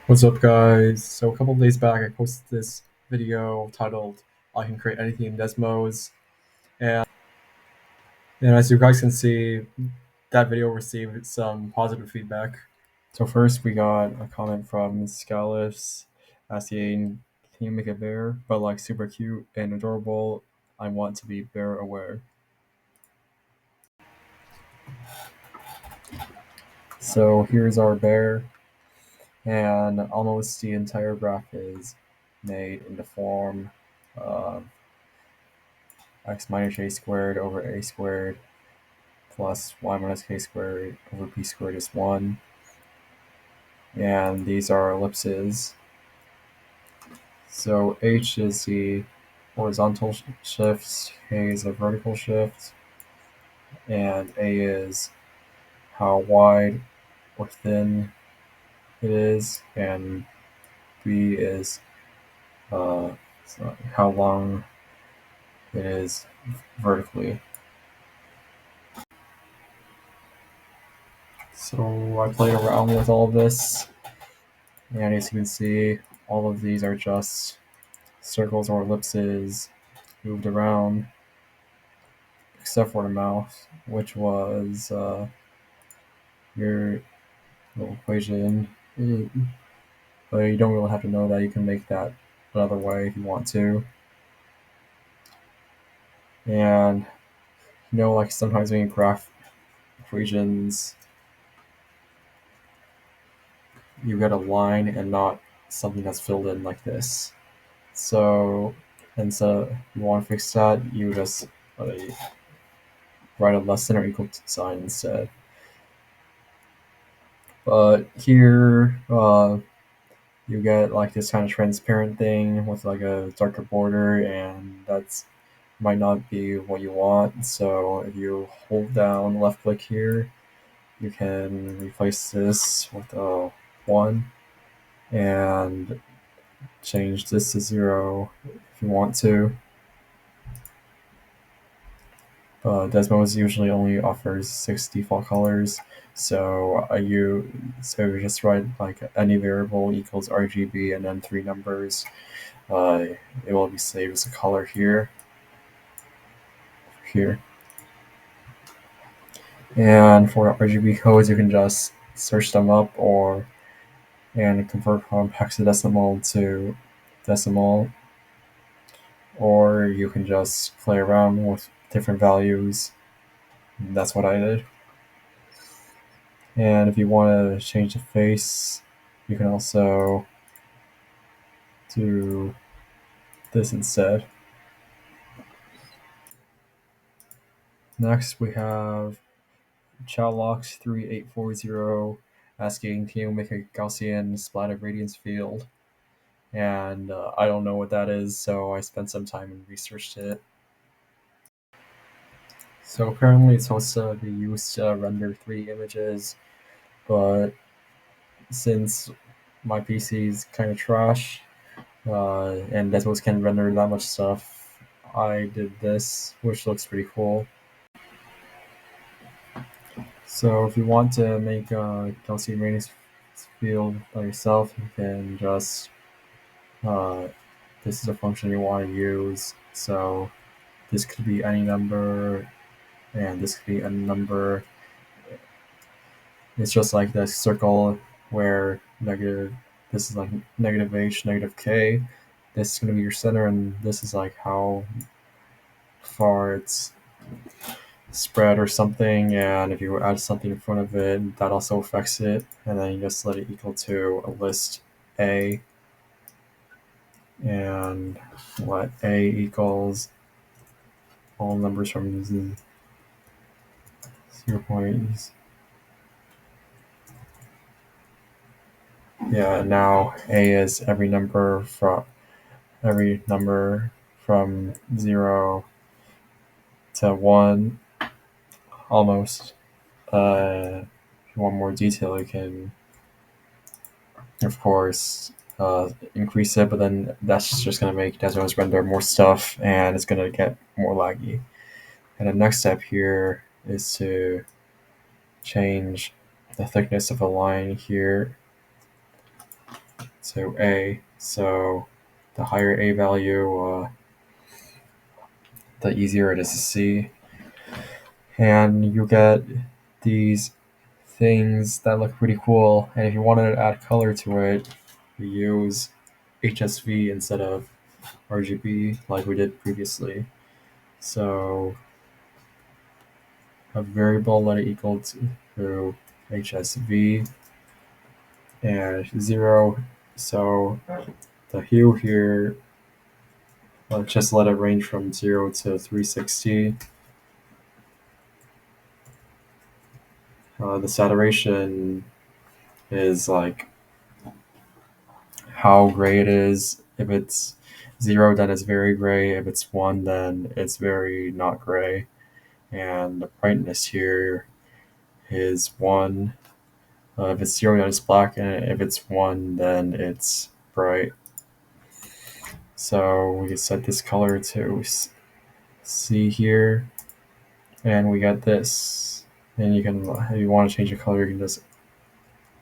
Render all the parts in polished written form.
What's up, guys? So a couple of days back, I posted this video titled "I Can Create Anything in Desmos," and as you guys can see, that video received some positive feedback. So first, we got a comment from Scalifs asking, "Can you make a bear, but like super cute and adorable? I want to be bear aware." So here's our bear, and almost the entire graph is made in the form of x minus a squared over a squared plus y minus k squared over p squared is 1. And these are ellipses. So h is the horizontal shift, k is a vertical shift, and a is how wide or thin it is, and b is how long it is vertically. So I played around with all of this, and as you can see, all of these are just circles or ellipses moved around, except for the mouth, which was your little equation. But you don't really have to know that. You can make that another way if you want to. And like sometimes when you graph equations, you get a line and not something that's filled in like this. So you want to fix that, you just write a less than or equal to sign instead. But here, you get like this kind of transparent thing with like a darker border, and that's might not be what you want. So if you hold down left click here, you can replace this with a 1 and change this to 0 if you want to. Desmos usually only offers 6 default colors, so you just write like any variable equals RGB and then 3 numbers. It will be saved as a color here. And for RGB codes, you can just search them up and convert from hexadecimal to decimal, or you can just play around with different values. That's what I did. And if you want to change the face, you can also do this instead. Next, we have Chowlocks3840 asking, can you make a Gaussian splatter radiance field? And I don't know what that is, so I spent some time and researched it. So apparently it's supposed to be used to render 3D images, but since my PC is kind of trash, and Desmos can render that much stuff, I did this, which looks pretty cool. So if you want to make a Gaussian radiance field by yourself, you can just this is a function you want to use. So this could be any number, and this could be any number. It's just like the circle where this is like negative h, negative k. This is going to be your center, and this is like how far it's spread or something. And if you add something in front of it, that also affects it. And then you just let it equal to a list A, and let A equals all numbers from 0 points. Yeah, now A is every number from 0 to 1, almost. If you want more detail, you can, of course, increase it, but then that's just going to make Desmos render more stuff, and it's going to get more laggy. And the next step here is to change the thickness of a line here. to a. So the higher a value, the easier it is to see. And you get these things that look pretty cool. And if you wanted to add color to it, you use HSV instead of RGB like we did previously. So a variable let it equal to HSV and 0. So the hue here, just let it range from 0 to 360. The saturation is like how gray it is. If it's 0, then it's very gray. If it's 1, then it's very not gray. And the brightness here is 1. If it's 0, then it's black, and if it's 1, then it's bright. So we can set this color to C here, and we get this. And you can, if you want to change the color, you can just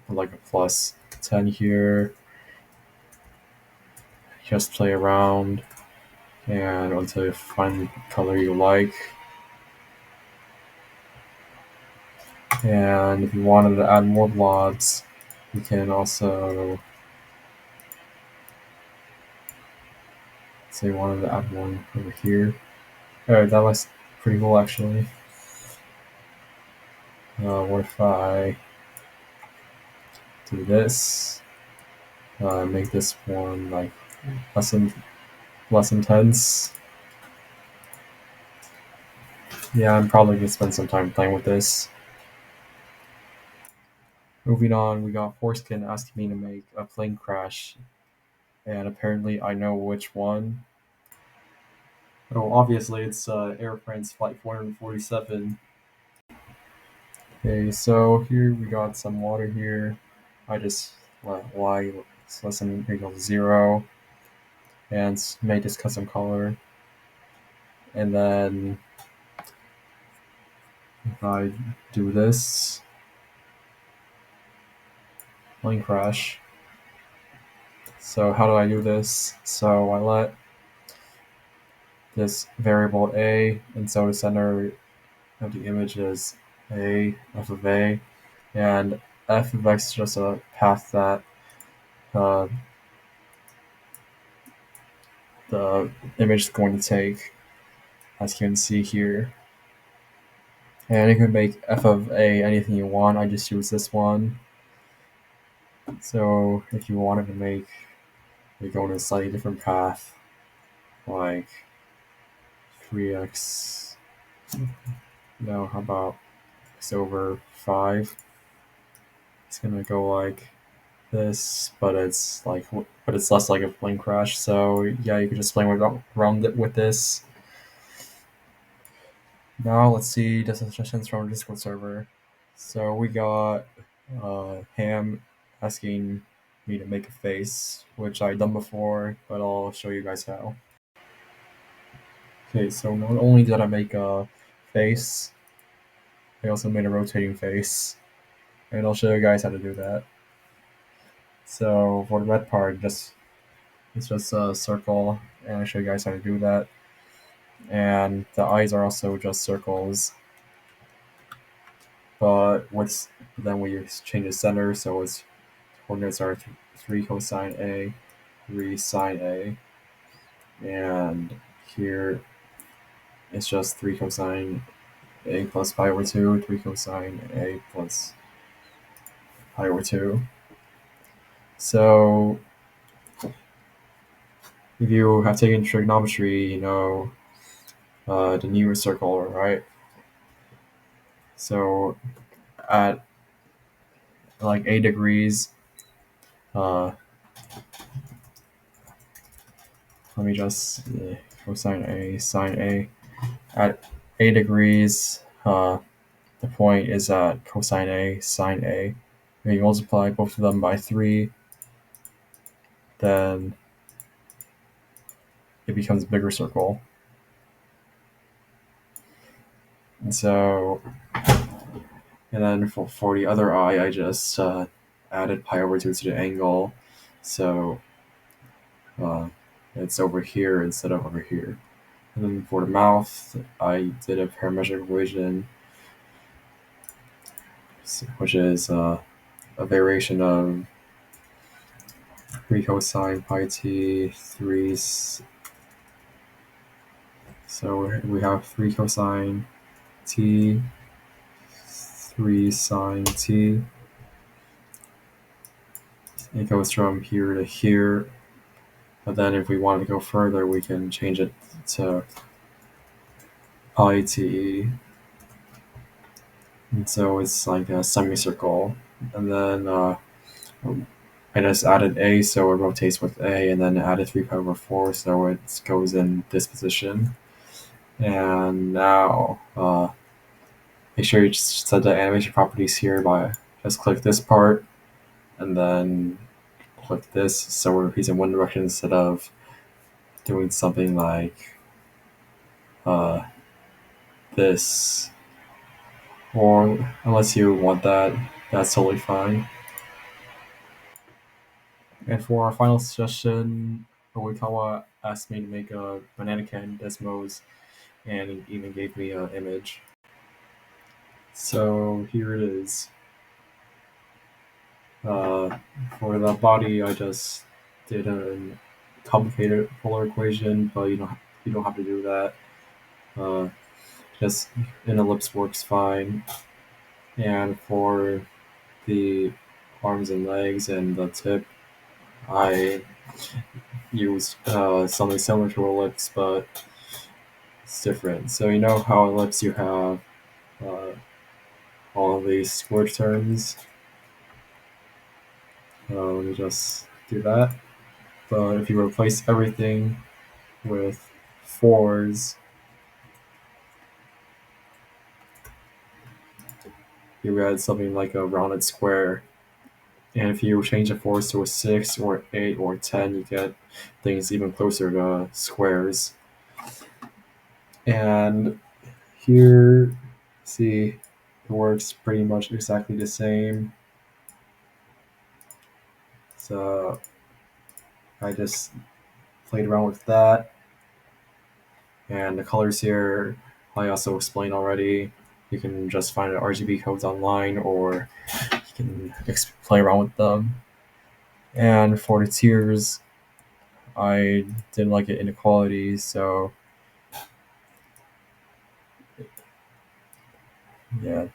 put like a plus 10 here. Just play around, and until you find the color you like. And if you wanted to add more blobs, you can also say you wanted to add one over here. Alright, that looks pretty cool actually. What if I do this? Make this one like less intense. Yeah, I'm probably gonna spend some time playing with this. Moving on, we got Foreskin asking me to make a plane crash, and apparently I know which one. Oh, obviously it's Air France Flight 447. Okay, so here we got some water here. I just let y is less than or equal to 0 and make this custom color. And then if I do this, plane crash. So how do I do this? So I let this variable a, and so the center of the image is a, f of a, and f of x is just a path that uh, the image is going to take, as you can see here. And you can make f of a anything you want. I just use this one. So if you wanted to make it go in a slightly different path, like 3x, no, how about x over 5? It's gonna go like this, but it's less like a plane crash. So yeah, you can just play around it with this. Now let's see the suggestions from Discord server. So we got Ham asking me to make a face, which I've done before, but I'll show you guys how. Okay, so not only did I make a face, I also made a rotating face, and I'll show you guys how to do that. So for the red part, it's just a circle, and I'll show you guys how to do that. And the eyes are also just circles, but then we change the center, so its coordinates are 3 cosine A, 3 sine A, and here it's just 3 cosine A plus pi over 2, 3 cosine A plus pi over 2. So if you have taken trigonometry, you know the nearest circle, right? So at like 8 degrees, let me just cosine A, sine A. At 8 degrees, the point is at cosine A, sine A. If you multiply both of them by 3, then it becomes a bigger circle. And so, and then for the other eye, I just added pi over 2 to the angle. so it's over here instead of over here. And then for the mouth, I did a parametric equation, which is a variation of 3 cosine pi t 3. So we have 3 cosine t, 3 sine t. It goes from here to here. But then if we want to go further, we can change it to pi t. And so it's like a semicircle. And then I just added a, so it rotates with a, and then added 3 pi over 4, so it goes in this position. And now make sure you just set the animation properties here by just click this part and then click this, so he's in one direction instead of doing something like this. Or unless you want that, that's totally fine. And for our final suggestion, Oikawa asked me to make a banana can desmos, and he even gave me an image. So here it is. For the body, I just did a complicated polar equation, but you don't have to do that. Just an ellipse works fine. And for the arms and legs and the tip, I used something similar to ellipse, but it's different. So you know how ellipse you have all of these square terms. Let me just do that. But if you replace everything with 4s, you get something like a rounded square. And if you change the 4s to a 6 or 8 or 10, you get things even closer to squares. And here, see, it works pretty much exactly the same. So I just played around with that. And the colors here, I also explained already. You can just find the RGB codes online, or you can play around with them. And for the tiers, I didn't like it inequality, so yeah,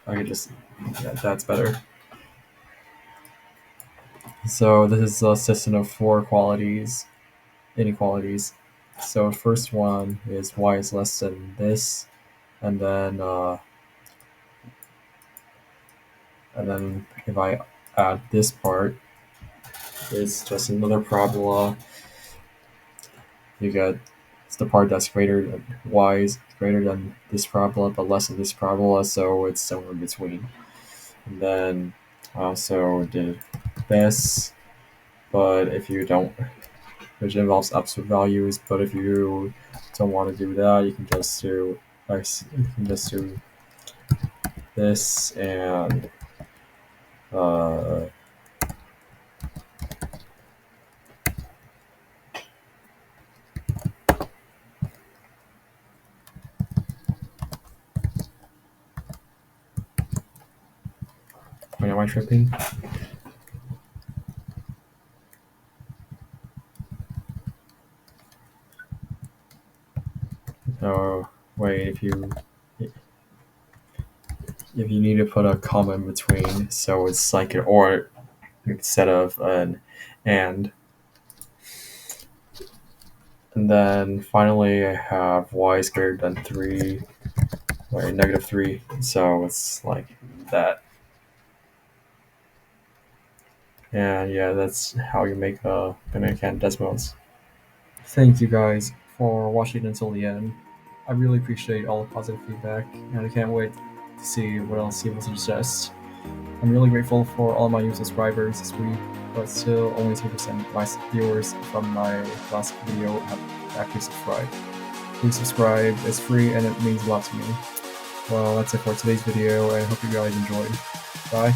I could just, yeah, that's better. So this is a system of 4 inequalities. So first one is y is less than this, and then if I add this part, it's just another parabola. You get it's the part that's greater than y is greater than this parabola but less than this parabola, so it's somewhere in between. And then I also did this, but if you don't, which involves absolute values, but if you don't want to do that, you can just do this and wait, am I tripping? Oh, wait, if you need to put a comma in between, so it's like an or instead of an and. And then finally I have y is greater than 3, or negative 3, so it's like that. And yeah, that's how you make a banana can desmos. Thank you guys for watching until the end. I really appreciate all the positive feedback, and I can't wait to see what else you will suggest. I'm really grateful for all my new subscribers this week, but still only 2% of my viewers from my last video have actually subscribed. Please subscribe, it's free and it means a lot to me. Well, that's it for today's video, and I hope you guys enjoyed. Bye.